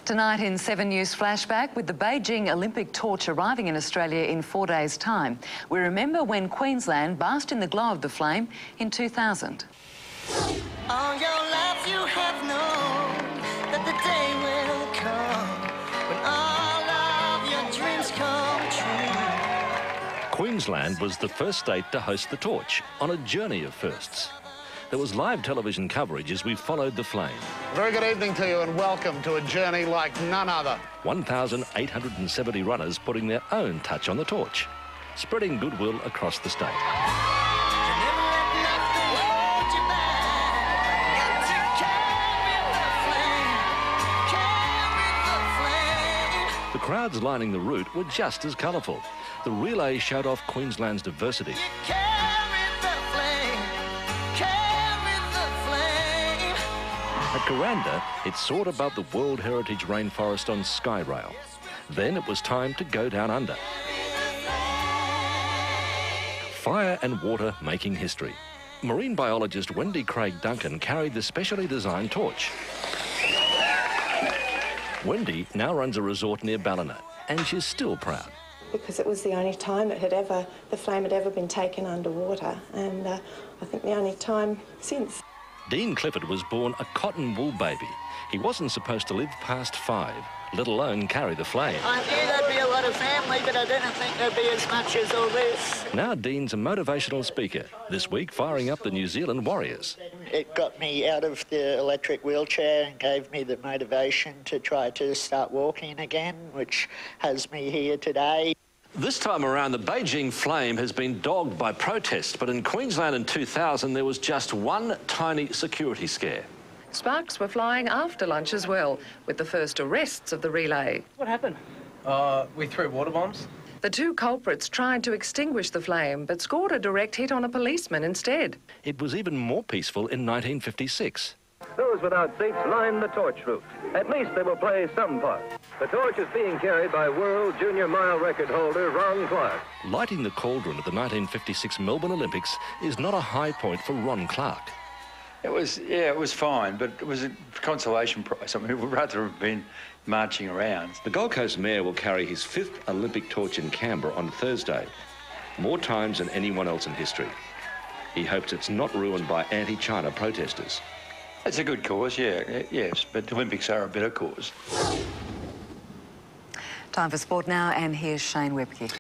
Tonight in 7 News Flashback, with the Beijing Olympic torch arriving in Australia in 4 days' time, we remember when Queensland basked in the glow of the flame in 2000. All your life you have known that the day will come when all of your dreams come true. Queensland was the first state to host the torch on a journey of firsts. There was live television coverage as we followed the flame. Very good evening to you and welcome to a journey like none other. 1,870 runners putting their own touch on the torch, spreading goodwill across the state. The crowds lining the route were just as colourful. The relay showed off Queensland's diversity. At Kuranda, it soared above the World Heritage Rainforest on Skyrail. Then it was time to go down under. Fire and water making history. Marine biologist Wendy Craig Duncan carried the specially designed torch. Wendy now runs a resort near Ballina, and she's still proud. Because it was the only time the flame had ever been taken underwater, and I think the only time since. Dean Clifford was born a cotton wool baby. He wasn't supposed to live past 5, let alone carry the flame. I knew there'd be a lot of family, but I didn't think there'd be as much as all this. Now Dean's a motivational speaker, this week firing up the New Zealand Warriors. It got me out of the electric wheelchair and gave me the motivation to try to start walking again, which has me here today. This time around, the Beijing flame has been dogged by protests, but in Queensland in 2000, there was just one tiny security scare. Sparks were flying after lunch as well, with the first arrests of the relay. What happened? We threw water bombs. The two culprits tried to extinguish the flame, but scored a direct hit on a policeman instead. It was even more peaceful in 1956. Those without seats line the torch route. At least they will play some part. The torch is being carried by world junior mile record holder Ron Clark. Lighting the cauldron at the 1956 Melbourne Olympics is not a high point for Ron Clark. It was fine, but it was a consolation prize. I mean, we'd rather have been marching around. The Gold Coast Mayor will carry his 5th Olympic torch in Canberra on Thursday, more times than anyone else in history. He hopes it's not ruined by anti-China protesters. It's a good cause, yes, but the Olympics are a better cause. Time for sport now, and here's Shane Webke.